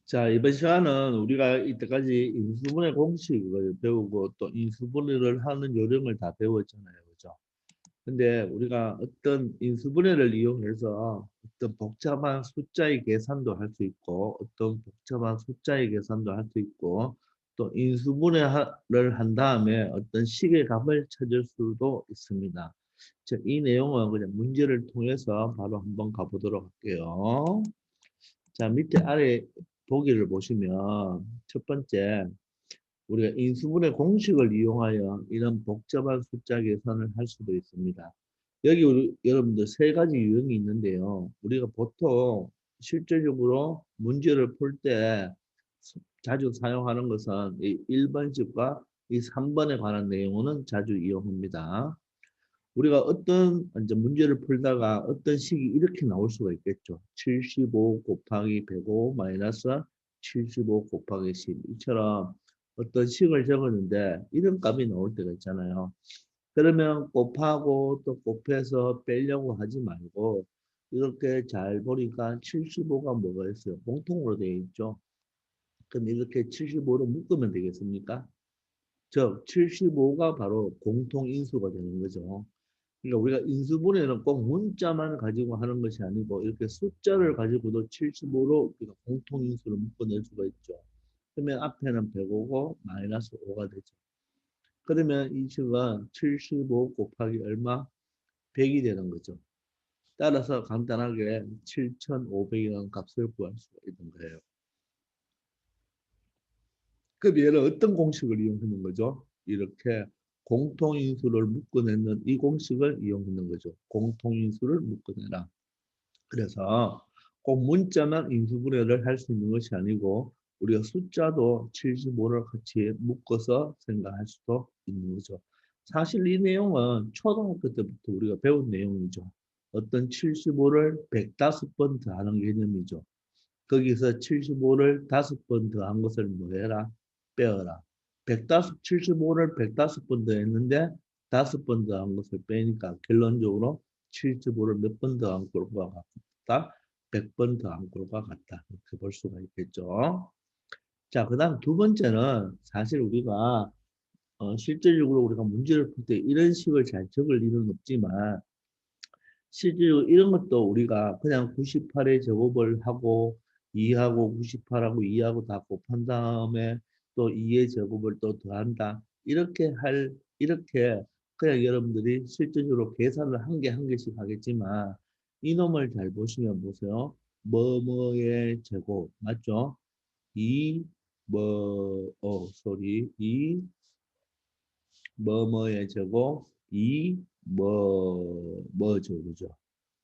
자, 이번 시간은 우리가 이때까지 인수분해 공식을 배우고 또 인수분해를 하는 요령을 다 배웠잖아요. 그죠? 근데 우리가 어떤 인수분해를 이용해서 어떤 복잡한 숫자의 계산도 할 수 있고 어떤 복잡한 숫자의 계산도 할 수 있고 또 인수분해를 한 다음에 어떤 식의 값을 찾을 수도 있습니다. 자, 이 내용은 그냥 문제를 통해서 바로 한번 가보도록 할게요. 자, 밑에 아래 보기를 보시면 첫 번째, 우리가 인수분해 공식을 이용하여 이런 복잡한 숫자 계산을 할 수도 있습니다. 여기 여러분들 세 가지 유형이 있는데요. 우리가 보통 실제적으로 문제를 풀 때 자주 사용하는 것은 이 1번식과 이 3번에 관한 내용은 자주 이용합니다. 우리가 어떤 이제 문제를 풀다가 어떤 식이 이렇게 나올 수가 있겠죠. 75 곱하기 105 마이너스 75 곱하기 10 이처럼 어떤 식을 적었는데 이런 값이 나올 때가 있잖아요. 그러면 곱하고 또 곱해서 빼려고 하지 말고 이렇게 잘 보니까 75가 뭐가 있어요? 공통으로 되어 있죠. 그럼 이렇게 75로 묶으면 되겠습니까? 즉 75가 바로 공통인수가 되는 거죠. 그러니까 우리가 인수분해는 꼭 문자만 가지고 하는 것이 아니고 이렇게 숫자를 가지고도 75로 우리가 공통인수를 묶어낼 수가 있죠. 그러면 앞에는 105고 마이너스 5가 되죠. 그러면 이 식은 75 곱하기 얼마? 100이 되는 거죠. 따라서 간단하게 7,500이라는 값을 구할 수가 있는 거예요. 그럼 얘는 어떤 공식을 이용하는 거죠? 이렇게 공통인수를 묶어내는 이 공식을 이용하는 거죠. 공통인수를 묶어내라. 그래서 꼭 문자만 인수분해를 할 수 있는 것이 아니고 우리가 숫자도 75를 같이 묶어서 생각할 수도 있는 거죠. 사실 이 내용은 초등학교 때부터 우리가 배운 내용이죠. 어떤 75를 105번 더하는 개념이죠. 거기서 75를 5번 더한 것을 뭐 해라? 빼어라. 75를 105번 더했는데 5번 더한 것을 빼니까 결론적으로 75를 몇 번 더한 꼴과 같다? 100번 더한 꼴과 같다. 이렇게 볼 수가 있겠죠. 자, 그 다음 두 번째는 사실 우리가 실질적으로 우리가 문제를 풀 때 이런 식을 잘 적을 일은 없지만 실제로 이런 것도 우리가 그냥 98의 제곱을 하고 2하고 98하고 2하고 다 곱한 다음에 또 2의 제곱을 또 더한다. 이렇게 그냥 여러분들이 실질적으로 계산을 한 개 한 개씩 하겠지만 이놈을 잘 보시면 보세요. 뭐뭐의 제곱 맞죠? 2 뭐뭐의 제곱 2 뭐죠 그죠?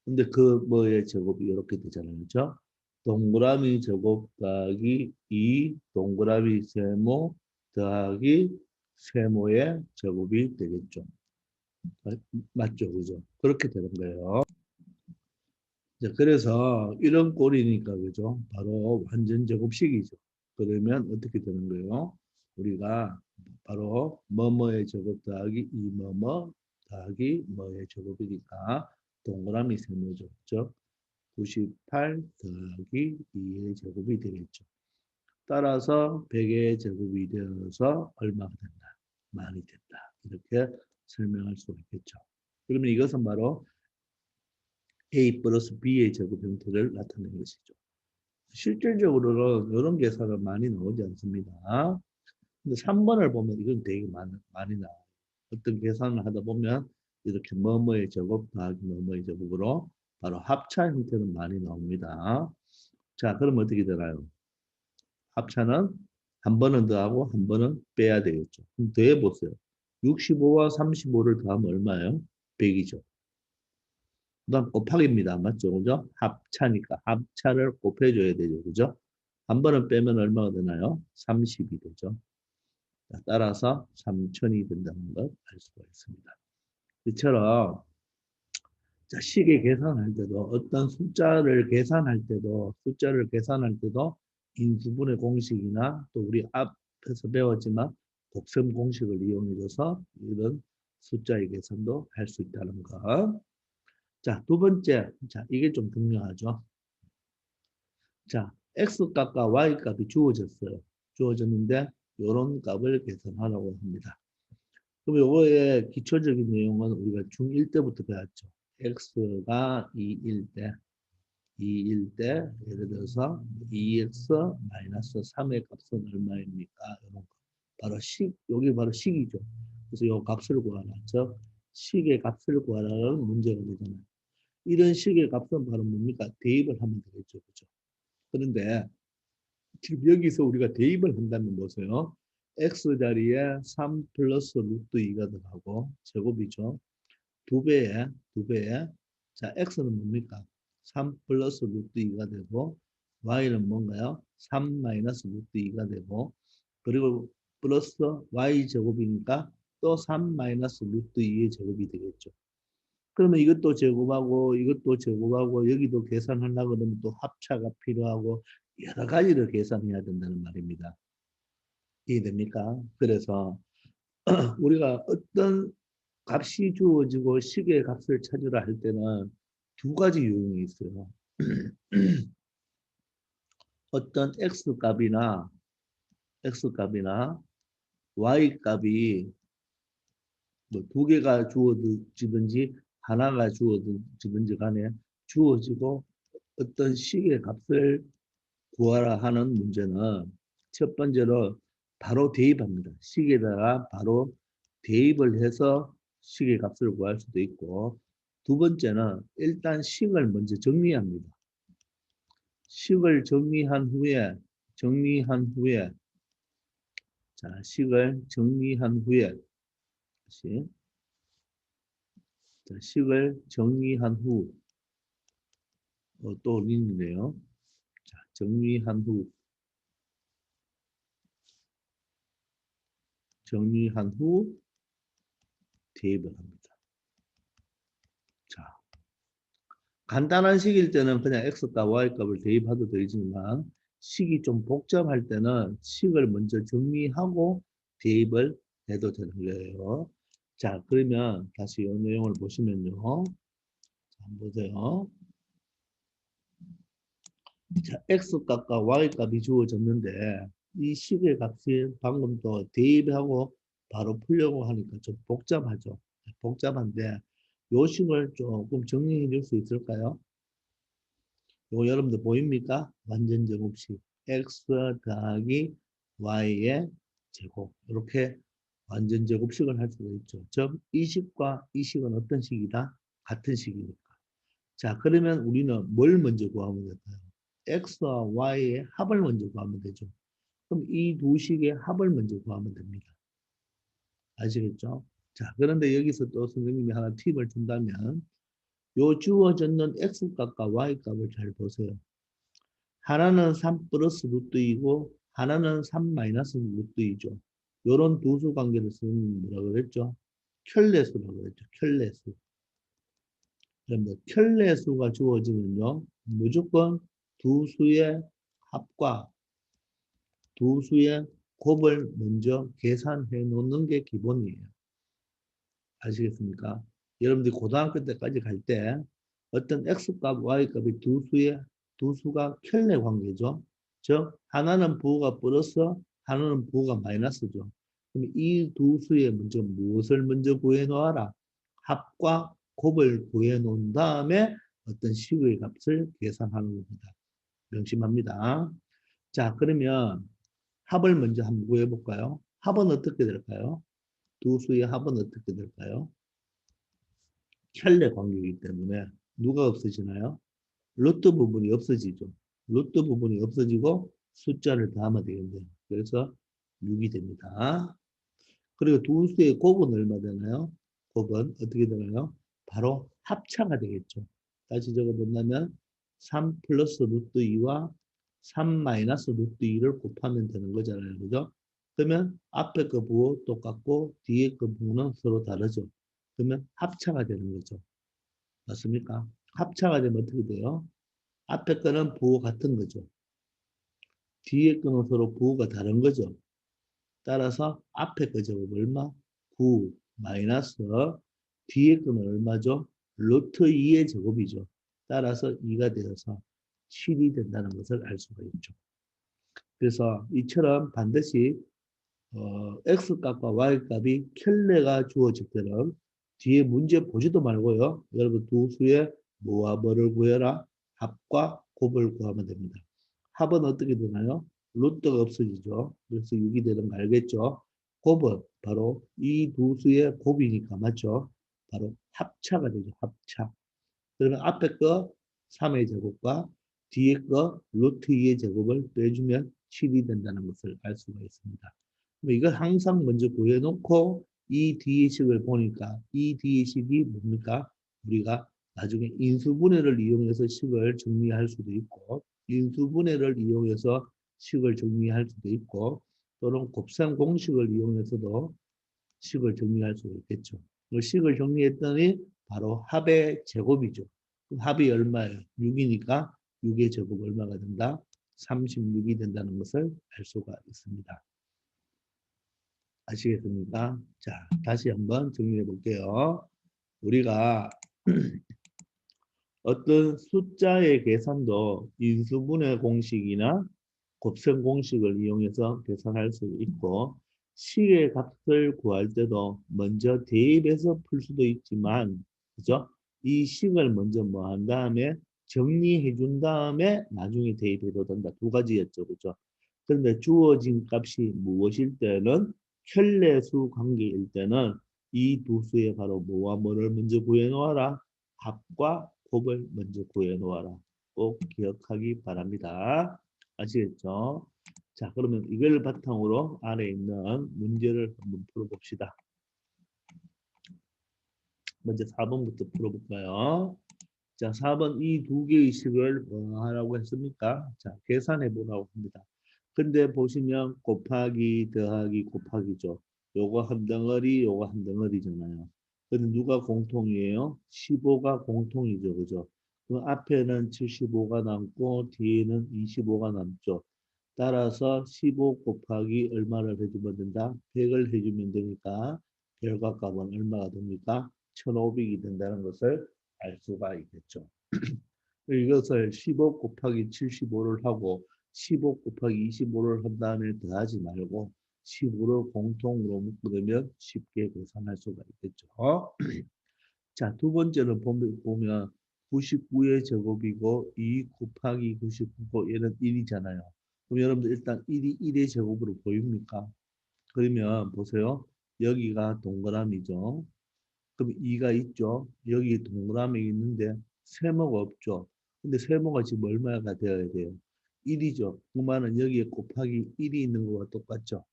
근데 그 뭐의 제곱이 이렇게 되잖아요. 그죠? 동그라미 제곱 더하기 2 동그라미 세모 더하기 세모의 제곱이 되겠죠. 맞죠? 그죠? 그렇게 되는 거예요. 자, 그래서 이런 꼴이니까 그죠? 바로 완전 제곱식이죠. 그러면 어떻게 되는 거예요? 우리가 바로 뭐뭐의 제곱 더하기 이 뭐뭐 더하기 뭐의 제곱이니까 동그라미 세모죠. 그죠? 98 더하기 2의 제곱이 되겠죠. 따라서 100의 제곱이 되어서 얼마가 된다? 만이 된다. 이렇게 설명할 수 있겠죠. 그러면 이것은 바로 A 플러스 B의 제곱 형태를 나타내는 것이죠. 실질적으로는 이런 계산은 많이 나오지 않습니다. 근데 3번을 보면 이건 되게 많이 나와요. 어떤 계산을 하다 보면 이렇게 뭐뭐의 제곱 더하기 뭐뭐의 제곱으로 바로 합차 형태는 많이 나옵니다. 자, 그럼 어떻게 되나요? 합차는 한 번은 더하고 한 번은 빼야 되겠죠. 그럼 더해보세요. 65와 35를 더하면 얼마예요? 100이죠. 그 다음 곱하기입니다. 맞죠? 그죠? 합차니까 합차를 곱해줘야 되죠. 그죠? 한 번은 빼면 얼마가 되나요? 30이 되죠. 따라서 3000이 된다는 걸 알 수가 있습니다. 이처럼 식의 계산할 때도 어떤 숫자를 계산할 때도 인수분해 공식이나 또 우리 앞에서 배웠지만 곱셈 공식을 이용해서 이런 숫자의 계산도 할 수 있다는 것. 자, 두 번째. 자, 이게 좀 중요하죠. 자, x값과 y값이 주어졌어요. 주어졌는데 이런 값을 계산하라고 합니다. 그럼 요거의 기초적인 내용은 우리가 중1 때부터 배웠죠. x가 2일 때 예를 들어서 2x-3의 값은 얼마입니까? 이런 거. 바로 여기 바로 식이죠. 그래서 요 값을 구하라. 즉 식의 값을 구하라는 문제가 되잖아요. 이런 식의 값은 바로 뭡니까? 대입을 하면 되겠죠. 그죠? 그런데 지금 여기서 우리가 대입을 한다면 보세요. x자리에 3 플러스 루트 2가 들어가고 제곱이죠. 두 배에 자 x는 뭡니까? 3 플러스 루트 2가 되고 y는 뭔가요? 3 마이너스 루트 2가 되고 그리고 플러스 y 제곱이니까 또 3 마이너스 루트 2의 제곱이 되겠죠. 그러면 이것도 제곱하고 이것도 제곱하고 여기도 계산하려고 그러면 또 합차가 필요하고 여러 가지를 계산해야 된다는 말입니다. 이해됩니까? 그래서 우리가 어떤 값이 주어지고 식의 값을 찾으라 할 때는 두 가지 유형이 있어요. 어떤 x값이나 y값이 뭐 두 개가 주어지든지 하나가 주어지든지 간에 주어지고 어떤 식의 값을 구하라 하는 문제는 첫 번째로 바로 대입합니다. 식에다가 바로 대입을 해서 식의 값을 구할 수도 있고 두 번째는 일단 식을 먼저 정리합니다. 식을 정리한 후에 자, 식을 정리한 후에 다시 자, 식을 정리한 후 또 올리는데요. 자, 정리한 후 대입을 합니다. 자, 간단한 식일 때는 그냥 x값, y값을 대입해도 되지만 식이 좀 복잡할 때는 식을 먼저 정리하고 대입을 해도 되는 거예요. 자, 그러면 다시 이 내용을 보시면요. 자, 한번 보세요. 자, x값과 y값이 주어졌는데 이 식의 값이 방금 또 대입하고 바로 풀려고 하니까 좀 복잡하죠. 복잡한데 요 식을 조금 정리해 줄 수 있을까요? 요 여러분들 보입니까? 완전 제곱식 x 더하기 y의 제곱 이렇게 완전 제곱식을 할 수가 있죠. 즉 이 식과 이 식은 어떤 식이다? 같은 식이니까. 자, 그러면 우리는 뭘 먼저 구하면 될까요? x와 y의 합을 먼저 구하면 되죠. 그럼 이 두 식의 합을 먼저 구하면 됩니다. 아시겠죠? 자, 그런데 여기서 또 선생님이 하나 팁을 준다면 요 주어졌는 x값과 y값을 잘 보세요. 하나는 3 플러스 루트 2고 하나는 3 마이너스 루트 2죠. 요런 두 수 관계를 쓰는 뭐라고 그랬죠? 켤레수라고 그랬죠. 켤레수. 그러면 켤레수가 주어지면요. 무조건 두 수의 합과 두 수의 곱을 먼저 계산해 놓는 게 기본이에요. 아시겠습니까? 여러분들이 고등학교 때까지 갈 때 어떤 x값, y값이 두 수가 켤레 관계죠. 즉 하나는 부호가 플러스 하나는 부호가 마이너스죠. 그럼 이 두 수의 먼저 무엇을 먼저 구해 놓아라? 합과 곱을 구해 놓은 다음에 어떤 식의 값을 계산하는 겁니다. 명심합니다. 자, 그러면 합을 먼저 한번 구해 볼까요? 합은 어떻게 될까요? 두 수의 합은 어떻게 될까요? 켤레 관계이기 때문에 누가 없어지나요? 루트 부분이 없어지죠. 루트 부분이 없어지고 숫자를 더하면 되겠네요. 그래서 6이 됩니다. 그리고 두 수의 곱은 얼마 되나요? 곱은 어떻게 되나요? 바로 합차가 되겠죠. 다시 적어본다면 3 플러스 루트 2와 3 마이너스 루트 2를 곱하면 되는 거잖아요. 그죠? 그러면 앞에 그 부호 똑같고 뒤에 그 부호는 서로 다르죠. 그러면 합차가 되는 거죠. 맞습니까? 합차가 되면 어떻게 돼요? 앞에 거는 부호 같은 거죠. 뒤에 거는 서로 부호가 다른 거죠. 따라서 앞에 거 제곱 얼마? 9 마이너스 뒤에 거는 얼마죠? 루트 2의 제곱이죠. 따라서 2가 되어서 7이 된다는 것을 알 수가 있죠. 그래서 이처럼 반드시 x값과 y값이 켤레가 주어질 때는 뒤에 문제 보지도 말고요. 여러분 두 수의 뭐와 뭐를 구해라? 합과 곱을 구하면 됩니다. 합은 어떻게 되나요? 루트가 없어지죠. 그래서 6이 되는 거 알겠죠? 곱은 바로 이 두 수의 곱이니까 맞죠? 바로 합차가 되죠. 합차. 그러면 앞에 거 3의 제곱과 뒤에 거 루트 2의 제곱을 빼주면 7이 된다는 것을 알 수가 있습니다. 이걸 항상 먼저 구해놓고 이 뒤의 식을 보니까 이 뒤의 식이 뭡니까? 우리가 나중에 인수분해를 이용해서 식을 정리할 수도 있고 인수분해를 이용해서 식을 정리할 수도 있고 또는 곱셈 공식을 이용해서도 식을 정리할 수가 있겠죠. 식을 정리했더니 바로 합의 제곱이죠. 합이 얼마예요? 6이니까 6의 제곱 얼마가 된다? 36이 된다는 것을 알 수가 있습니다. 아시겠습니까? 자, 다시 한번 정리해 볼게요. 우리가 어떤 숫자의 계산도 인수분해 공식이나 곱셈 공식을 이용해서 계산할 수 있고 식의 값을 구할 때도 먼저 대입해서 풀 수도 있지만 그죠? 이 식을 먼저 뭐 한 다음에 정리해 준 다음에 나중에 대입해도 된다. 두 가지였죠. 그죠? 그런데 주어진 값이 무엇일 때는 켤레수 관계일 때는 이 두 수의 바로 뭐와 뭐를 먼저 구해 놓아라. 합과 곱을 먼저 구해 놓아라. 꼭 기억하기 바랍니다. 아시겠죠? 자, 그러면 이걸 바탕으로 아래에 있는 문제를 한번 풀어봅시다. 먼저 4번부터 풀어볼까요? 자, 4번 이 두 개의 식을 뭐 하라고 했습니까? 자, 계산해 보라고 합니다. 근데 보시면 곱하기, 더하기, 곱하기죠. 요거 한 덩어리, 요거 한 덩어리잖아요. 근데 누가 공통이에요? 15가 공통이죠. 그죠? 그 앞에는 75가 남고 뒤에는 25가 남죠. 따라서 15 곱하기 얼마를 해주면 된다? 100을 해주면 되니까 결과값은 얼마가 됩니까? 1500이 된다는 것을 알 수가 있겠죠. 이것을 15 곱하기 75를 하고 15 곱하기 25를 한 다음에 더하지 말고 15를 공통으로 묶으면 쉽게 계산할 수가 있겠죠. 자, 두 번째는 보면 99의 제곱이고 2 곱하기 99고 얘는 1이잖아요. 그럼 여러분들 일단 1이 1의 제곱으로 보입니까? 그러면 보세요. 여기가 동그라미죠. 그럼 2가 있죠. 여기 동그라미 있는데 세모가 없죠. 근데 세모가 지금 얼마가 되어야 돼요? 1이죠. 그 말은 여기에 곱하기 1이 있는 거와 똑같죠.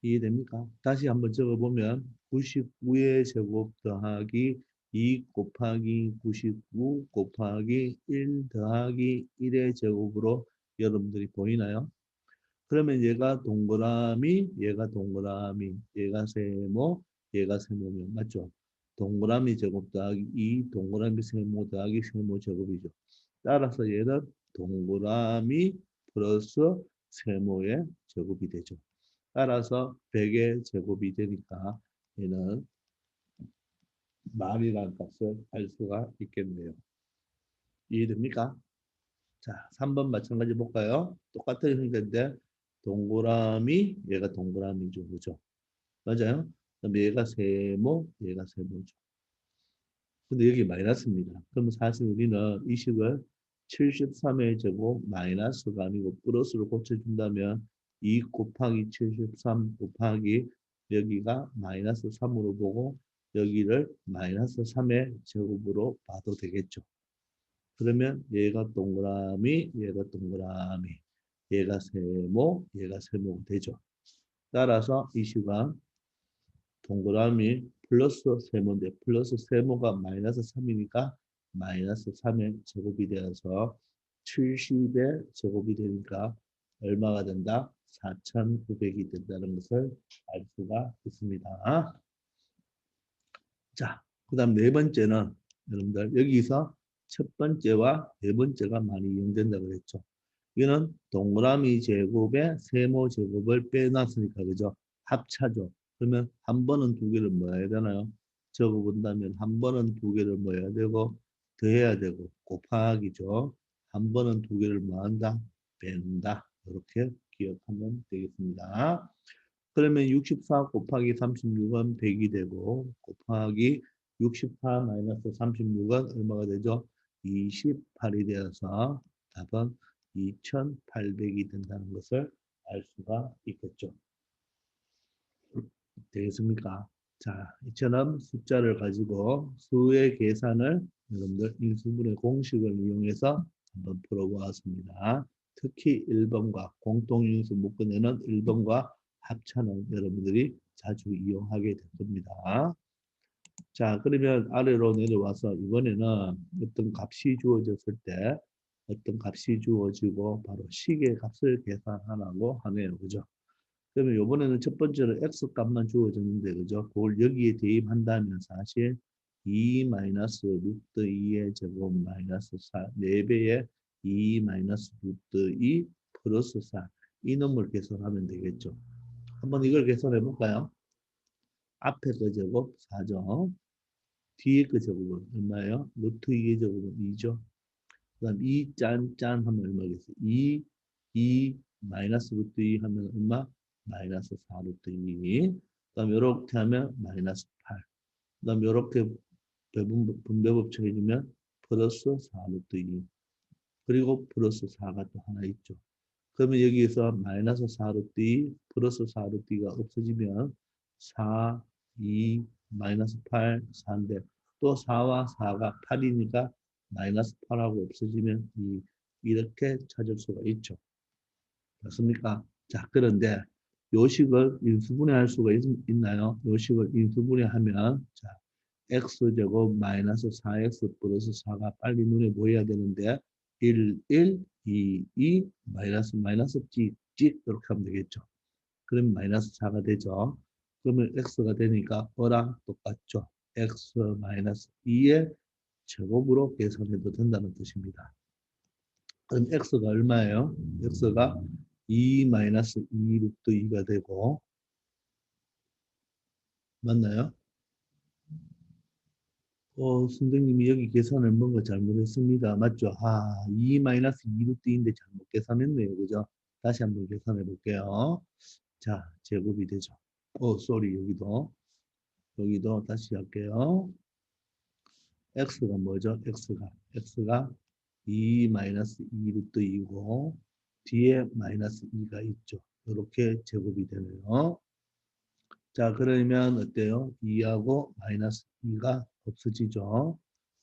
이해됩니까? 다시 한번 적어보면 99의 제곱 더하기 2 곱하기 99 곱하기 1 더하기 1의 제곱으로 여러분들이 보이나요? 그러면 얘가 동그라미, 얘가 동그라미, 얘가 세모, 얘가 세모면 맞죠? 동그라미 제곱 더하기 2, 동그라미 세모 더하기 세모 제곱이죠. 따라서 얘는 동그라미 플러스 세모의 제곱이 되죠. 따라서 100의 제곱이 되니까 얘는 말이라는 값을 알 수가 있겠네요. 이해됩니까? 자, 3번 마찬가지 볼까요? 똑같은 형태인데 동그라미, 얘가 동그라미죠. 그죠? 맞아요? 그럼 얘가 세모, 얘가 세모죠. 근데 여기 마이너스입니다. 그럼 사실 우리는 이 식을 73의 제곱 마이너스가 아니고 플러스로 고쳐준다면 2 곱하기 73 곱하기 여기가 마이너스 3으로 보고 여기를 마이너스 3의 제곱으로 봐도 되겠죠. 그러면 얘가 동그라미, 얘가 동그라미, 얘가 세모, 얘가 세모가 되죠. 따라서 이 식은 동그라미 플러스 세모인데 플러스 세모가 마이너스 3이니까 마이너스 3의 제곱이 되어서 70의 제곱이 되니까 얼마가 된다? 4,900이 된다는 것을 알 수가 있습니다. 자, 그 다음 네 번째는 여러분들 여기서 첫 번째와 네 번째가 많이 이용된다고 그랬죠. 이거는 동그라미 제곱에 세모 제곱을 빼놨으니까 그죠? 합차죠. 그러면 한 번은 두 개를 뭐 해야 되나요? 적어본다면 한 번은 두 개를 뭐 해야 되고 더해야 되고 곱하기죠. 한 번은 두 개를 뭐한다? 뺀다. 이렇게 기억하면 되겠습니다. 그러면 64 곱하기 36은 100이 되고 곱하기 64 마이너스 36은 얼마가 되죠? 28이 되어서 답은 2800이 된다는 것을 알 수가 있겠죠. 되겠습니까? 자, 이처럼 숫자를 가지고 수의 계산을 여러분들 인수분해 공식을 이용해서 한번 풀어보았습니다. 특히 1번과 공통인수 묶어내는 1번과 합차는 여러분들이 자주 이용하게 될 겁니다. 자, 그러면 아래로 내려와서 이번에는 어떤 값이 주어졌을 때 어떤 값이 주어지고 바로 식의 값을 계산하라고 하네요. 그죠? 그러면 이번에는 첫 번째로 x 값만 주어졌는데 그죠? 그걸 여기에 대입한다면 사실 2 마이너스 루트 2의 제곱 마이너스 4 4배의 2 마이너스 루트 2 플러스 4 이 놈을 계산하면 되겠죠. 한번 이걸 계산해 볼까요? 앞에 그 제곱 4죠. 뒤에 그 제곱은 얼마예요? 루트 2의 제곱은 2죠. 그 다음 2 짠짠 하면 얼마겠어요? 2 마이너스 루트 2 하면 얼마? 마이너스 4 루트 2. 그 다음 이렇게 하면 마이너스 8. 그 다음 이렇게 분배법칙 해주면 플러스 4 루트 2. 그리고 플러스 4가 또 하나 있죠. 그러면 여기에서 마이너스 4 루트 2 플러스 4 루트 2가 없어지면 4, 2, 마이너스 8, 4인데 또 4와 4가 8이니까 마이너스 8하고 없어지면 2 이렇게 찾을 수가 있죠. 맞습니까? 자, 그런데 요식을 인수분해할 수가 있나요? 요식을 인수분해하면 자, x제곱 마이너스 4x 플러스 4가 빨리 눈에 보여야 되는데 1, 1, 2, 2, 마이너스 마이너스 찍, 찍 이렇게 하면 되겠죠. 그러면 마이너스 4가 되죠. 그러면 x가 되니까 어랑 똑같죠. x 마이너스 2의 제곱으로 계산해도 된다는 뜻입니다. 그럼 x가 얼마예요? x가 2 마이너스 2 루트 2가 되고 맞나요? 선생님이 여기 계산을 뭔가 잘못했습니다. 맞죠? 2 마이너스 2 루트 2인데 잘못 계산했네요. 그죠? 다시 한번 계산해 볼게요. 자, 제곱이 되죠. 쏘리 여기도 다시 할게요. x가 뭐죠? x가 2 마이너스 2 루트 2고 뒤에 마이너스 2가 있죠. 이렇게 제곱이 되네요. 자, 그러면 어때요? 2하고 마이너스 2가 없어지죠.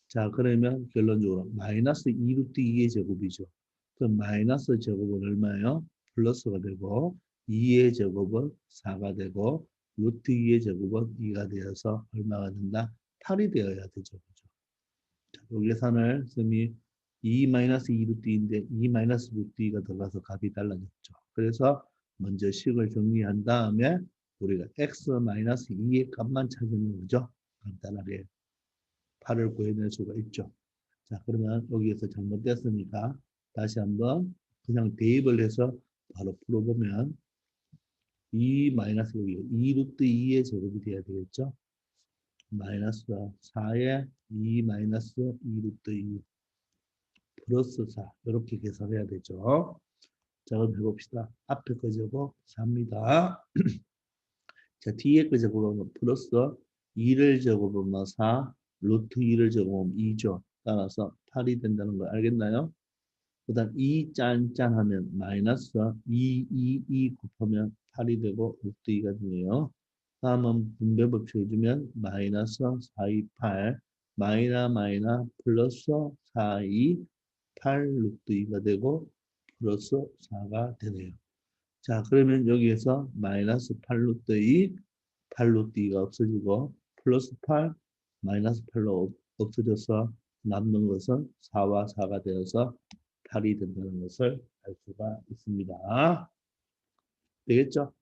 자, 그러면 결론적으로 마이너스 2 루트 2의 제곱이죠. 그럼 마이너스 제곱은 얼마예요? 플러스가 되고 2의 제곱은 4가 되고 루트 2의 제곱은 2가 되어서 얼마가 된다? 8이 되어야 되죠. 그죠? 자, 요 계산을 쌤이 2 마이너스 2 루트 2인데 2 마이너스 루트 2가 들어가서 값이 달라졌죠. 그래서 먼저 식을 정리한 다음에 우리가 x 마이너스 2의 값만 찾으면 거죠. 간단하게 8을 구해낼 수가 있죠. 자, 그러면 여기에서 잘못됐으니까 다시 한번 그냥 대입을 해서 바로 풀어보면 2 마이너스 여기 2 루트 2의 제곱이 돼야 되겠죠. 마이너스 4에 2 마이너스 2 루트 2 플러스 4 이렇게 계산해야 되죠. 자, 그럼 해봅시다. 앞에 거 제곱 4입니다. 자, 뒤에 거 제곱하면 플러스 2를 제곱하면 4, 루트 2를 제곱하면 2죠. 따라서 8이 된다는 걸 알겠나요? 그 다음 2 짠짠 하면 마이너스 2 곱하면 8이 되고 루트 2가 되네요. 다음은 분배법칙 해주면 마이너스 4, 2, 8 마이너 플러스 4, 2, 8 루트 2가 되고 플러스 4가 되네요. 자, 그러면 여기에서 마이너스 8 루트 2, 8 루트 2가 없어지고 플러스 8, 마이너스 8로 없어져서 남는 것은 4와 4가 되어서 8이 된다는 것을 알 수가 있습니다. 되겠죠?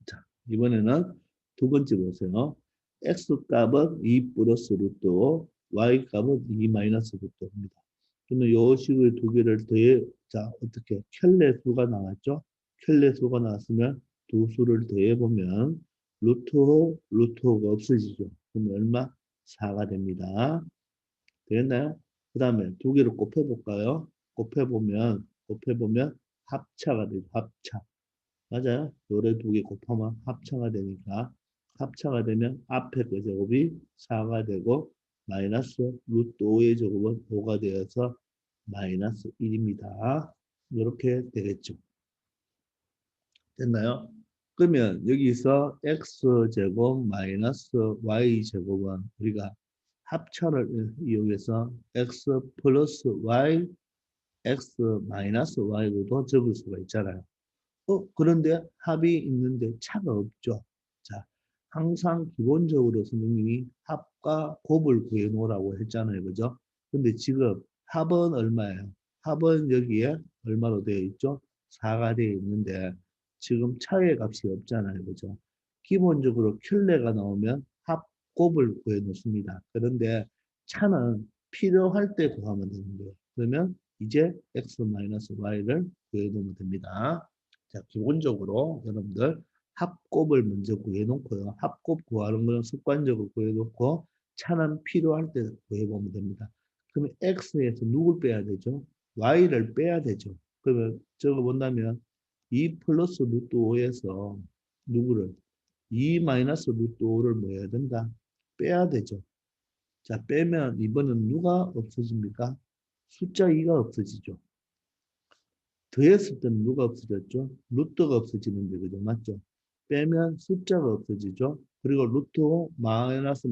자, 이번에는 두 번째 보세요. x값은 2 플러스 루트 5, y값은 2 마이너스 루트 5입니다. 그러면 요 식을 두 개를 더해, 자, 어떻게, 켤레수가 나왔죠? 켤레수가 나왔으면 두 수를 더해보면 루트 5, 루트 5가 없어지죠. 그럼 얼마? 4가 됩니다. 되겠나요? 그 다음에 두 개를 곱해볼까요? 곱해보면 합차가 되죠. 합차. 맞아요? 요래 두 개 곱하면 합차가 되니까 합차가 되면 앞에 그 제곱이 4가 되고 마이너스 루트 5의 제곱은 5가 되어서 마이너스 1입니다. 이렇게 되겠죠. 됐나요? 그러면 여기서 x제곱 마이너스 y제곱은 우리가 합차를 이용해서 x 플러스 y, x 마이너스 y로도 적을 수가 있잖아요. 그런데 합이 있는데 차가 없죠. 자, 항상 기본적으로 선생님이 합과 곱을 구해 놓으라고 했잖아요. 그죠? 근데 지금 합은 얼마예요? 합은 여기에 얼마로 되어 있죠? 4가 되어 있는데 지금 차의 값이 없잖아요. 그죠? 기본적으로 켤레가 나오면 합, 곱을 구해 놓습니다. 그런데 차는 필요할 때 구하면 되는 거예요. 그러면 이제 x-y를 구해 놓으면 됩니다. 자, 기본적으로 여러분들 합곱을 먼저 구해놓고요. 합곱 구하는 거는 습관적으로 구해놓고 차는 필요할 때 구해보면 됩니다. 그러면 x에서 누굴 빼야 되죠? y를 빼야 되죠. 그러면 저거 본다면 2 플러스 루트 5에서 누구를? 2 마이너스 루트 5를 뭐 해야 된다? 빼야 되죠. 자, 빼면 이번엔 누가 없어집니까? 숫자 2가 없어지죠. 더했을 때는 누가 없어졌죠? 루트가 없어지는데, 그죠? 맞죠? 빼면 숫자가 없어지죠? 그리고 루트 5 마이너스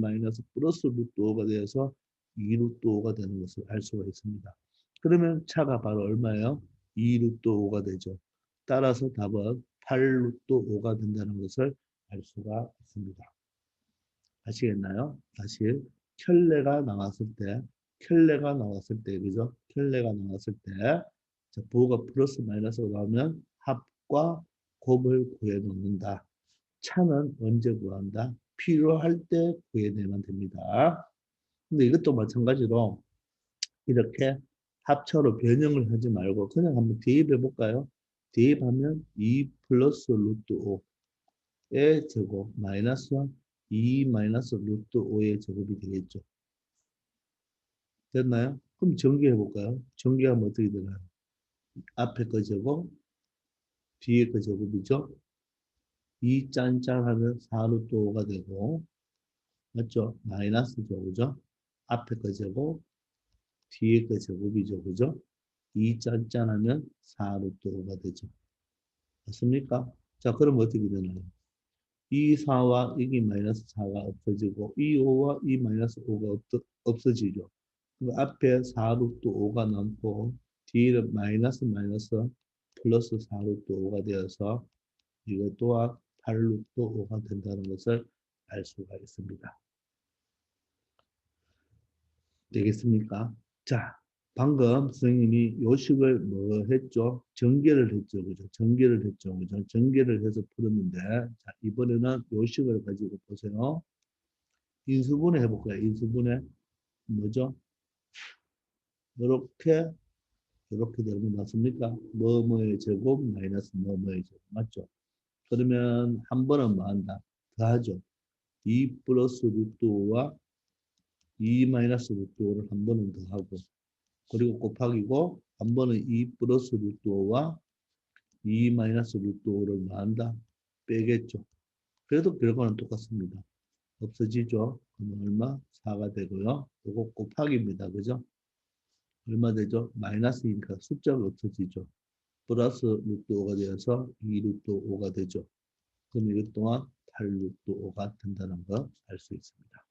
플러스 루트 5가 되어서 2 루트 5가 되는 것을 알 수가 있습니다. 그러면 차가 바로 얼마예요? 2 루트 5가 되죠. 따라서 답은 8 루트 5가 된다는 것을 알 수가 있습니다. 아시겠나요? 다시 켤레가 나왔을 때, 그죠? 켤레가 나왔을 때, 자, 부호가 플러스 마이너스가 나오면 합과 곱을 구해 놓는다. 차는 언제 구한다? 필요할 때 구해내면 됩니다. 근데 이것도 마찬가지로 이렇게 합차로 변형을 하지 말고 그냥 한번 대입해 볼까요? 대입하면 2 플러스 루트 5의 제곱 마이너스 2 마이너스 루트 5의 제곱이 되겠죠. 됐나요? 그럼 전개해 볼까요? 전개하면 어떻게 되나요? 앞에 거 제곱, 뒤에 거 제곱이죠. 2 짠짠하면 4 루트 5가 되고, 맞죠? 마이너스죠, 그죠? 앞에 거 제곱, 뒤에 거 제곱이죠, 그죠? 2 짠짠하면 4 루트 5가 되죠. 맞습니까? 자, 그럼 어떻게 되나요? 이 4와 이게 마이너스 4가 없어지고, 이 5와 이 마이너스 5가 없어지죠. 앞에 4 루트 5가 남고, 뒤에는 마이너스 플러스 4 루트 5가 되어서 이것 또한 8 루트 5가 된다는 것을 알 수가 있습니다. 되겠습니까? 자, 방금 선생님이 요식을 뭐 했죠? 전개를 했죠. 그죠? 전개를 했죠. 그죠? 전개를 해서 풀었는데, 자, 이번에는 요식을 가지고 보세요. 인수분해 해볼까요? 인수분해. 뭐죠? 이렇게 되면 맞습니까? 뭐뭐의 제곱 마이너스 뭐뭐의 제곱. 맞죠? 그러면 한 번은 뭐 한다? 더하죠. 2 플러스 루트 5와 2 마이너스 루트 5를 한 번은 더하고, 그리고 곱하기고, 한 번은 2 플러스 루트 5와 2 마이너스 루트 5를 뭐 한다? 빼겠죠. 그래도 결과는 똑같습니다. 없어지죠. 그러면 얼마? 4가 되고요. 이거 곱하기입니다. 그죠? 얼마 되죠? 마이너스니까 숫자가 없어지죠. 플러스 루트 5가 되어서 2 루트 5가 되죠. 그럼 이것 또한 8 루트 5가 된다는 거 알 수 있습니다.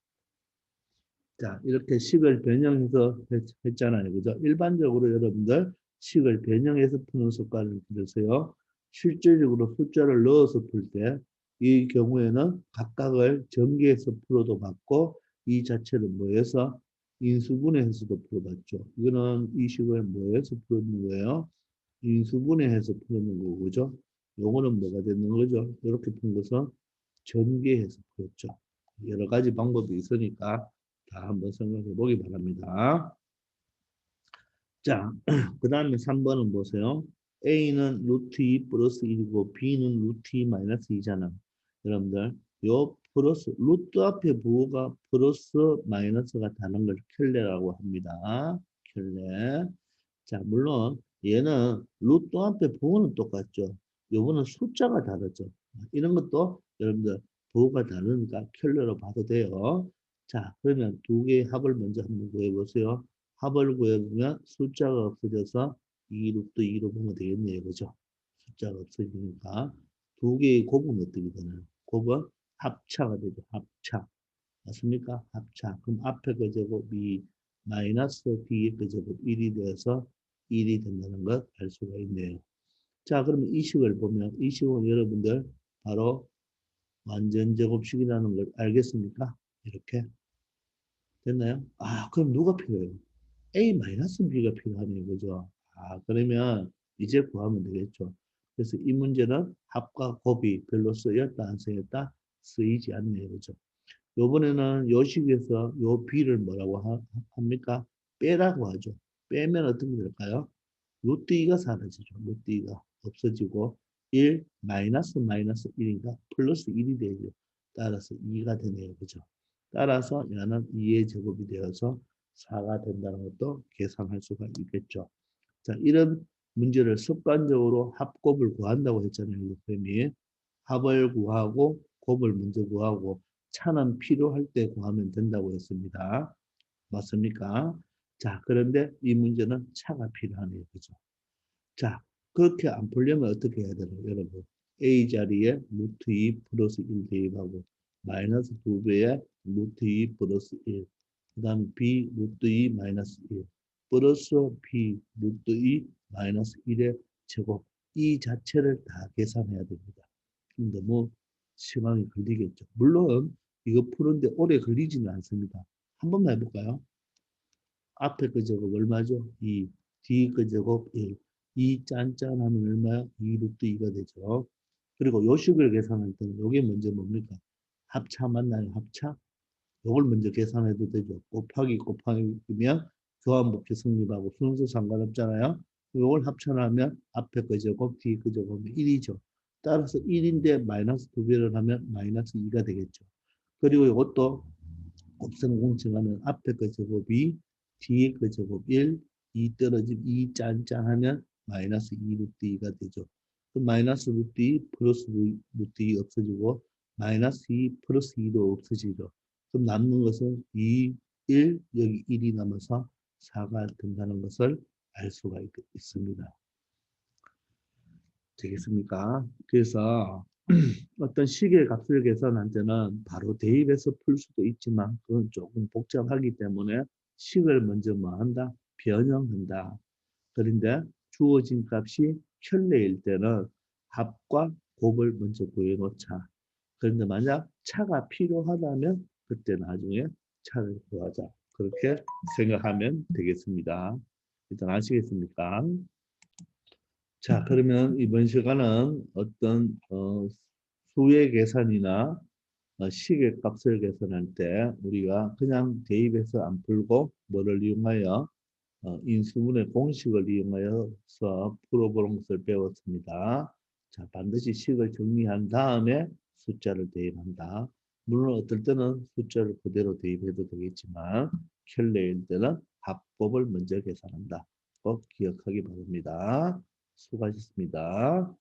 자, 이렇게 식을 변형해서 했잖아요. 그죠? 일반적으로 여러분들 식을 변형해서 푸는 습관을 들으세요. 실질적으로 숫자를 넣어서 풀 때 이 경우에는 각각을 전개해서 풀어도 봤고 이 자체를 뭐해서 인수분해해서도 풀어봤죠. 이거는 이 식을 뭐해서 풀는 거예요? 인수분해해서 풀는 거고, 그죠? 요거는 뭐가 되는 거죠? 이렇게 푼 것은 전개해서 풀었죠. 여러 가지 방법이 있으니까 다 한번 생각해 보기 바랍니다. 자, 그 다음에 3번은 보세요. A는 루트 2 플러스 1이고 B는 루트 2 마이너스 2잖아. 여러분들, 요 플러스, 루트 앞에 부호가 플러스 마이너스가 다는 걸 켤레라고 합니다. 켤레. 자, 물론 얘는 루트 앞에 부호는 똑같죠. 요거는 숫자가 다르죠. 이런 것도 여러분들 부호가 다르니까 켤레로 봐도 돼요. 자, 그러면 두 개의 합을 먼저 한번 구해보세요. 합을 구해보면 숫자가 없어져서 2 루트 2로 보면 되겠네요. 그죠? 숫자가 없어지니까 두 개의 곱은 어떻게 되나요? 곱은 합차가 되죠. 합차. 맞습니까? 합차. 그럼 앞에 그 제곱이 마이너스 뒤에 그 제곱 1이 되어서 1이 된다는 것 알 수가 있네요. 자, 그러면 이 식을 보면 이 식은 여러분들 바로 완전 제곱식이라는 걸 알겠습니까? 이렇게 됐나요? 아, 그럼 누가 필요해요? A-B가 필요하네요. 그죠? 아, 그러면 이제 구하면 되겠죠. 그래서 이 문제는 합과 곱이 별로 쓰였다 안 쓰였다? 쓰이지 않네요. 그죠? 요번에는 요 식에서 요 b를 뭐라고 합니까? 빼라고 하죠. 빼면 어떻게 될까요? 루트 2가 사라지죠. 루트 2가 없어지고 1 마이너스 마이너스 1인가 플러스 1이 되죠. 따라서 2가 되네요. 그죠? 따라서 얘는 2의 제곱이 되어서 4가 된다는 것도 계산할 수가 있겠죠. 자, 이런 문제를 습관적으로 합곱을 구한다고 했잖아요. 쌤이 합을 구하고 곱을 먼저 구하고 차는 필요할 때 구하면 된다고 했습니다. 맞습니까? 자, 그런데 이 문제는 차가 필요하네요. 그죠? 자, 그렇게 안 풀려면 어떻게 해야 되나요, 여러분? A 자리에 루트 2 플러스 1 대입하고 마이너스 2배에 루트 2 플러스 1. 그 다음 B 루트 2 마이너스 1 플러스 B 루트 2 마이너스 1의 제곱. 이 자체를 다 계산해야 됩니다. 너무 시간이 걸리겠죠. 물론 이거 푸는데 오래 걸리지는 않습니다. 한 번만 해볼까요? 앞에 그 제곱 얼마죠? 2. 뒤 그 제곱 1. 2 짠짠하면 얼마야? 2 루트 2가 되죠. 그리고 요식을 계산할 때는 요게 먼저 뭡니까? 합차 맞나요? 합차? 요걸 먼저 계산해도 되죠. 곱하기 곱하기면 교환법칙 성립하고 순수 상관없잖아요. 요걸 합쳐나면 앞에 그 제곱, 뒤 그 제곱은 1이죠. 따라서 1인데 마이너스 2배를 하면 마이너스 2가 되겠죠. 그리고 이것도 곱셈 공식하면 앞에 그 제곱이 뒤에 그 제곱 1, 2 떨어지면 2 짠짠하면 마이너스 2 루트 2가 되죠. 그 마이너스 루트 2 플러스 루트 2 없어지고 마이너스 2 플러스 2도 없어지죠. 그럼 남는 것은 2, 1, 여기 1이 남아서 4가 된다는 것을 알 수가 있습니다. 되겠습니까? 그래서 어떤 식의 값을 계산할 때는 바로 대입해서 풀 수도 있지만 그건 조금 복잡하기 때문에 식을 먼저 뭐 한다? 변형한다. 그런데 주어진 값이 켤레일 때는 합과 곱을 먼저 구해놓자. 그런데 만약 차가 필요하다면 그때 나중에 차를 구하자. 그렇게 생각하면 되겠습니다. 일단 아시겠습니까? 자, 그러면 이번 시간은 어떤 수의 계산이나 식의 값을 계산할 때 우리가 그냥 대입해서 안 풀고 뭐를 이용하여 인수분해 공식을 이용하여서 풀어보는 것을 배웠습니다. 자, 반드시 식을 정리한 다음에 숫자를 대입한다. 물론 어떨 때는 숫자를 그대로 대입해도 되겠지만 켤레일 때는 합법을 먼저 계산한다. 꼭 기억하기 바랍니다. 수고하셨습니다.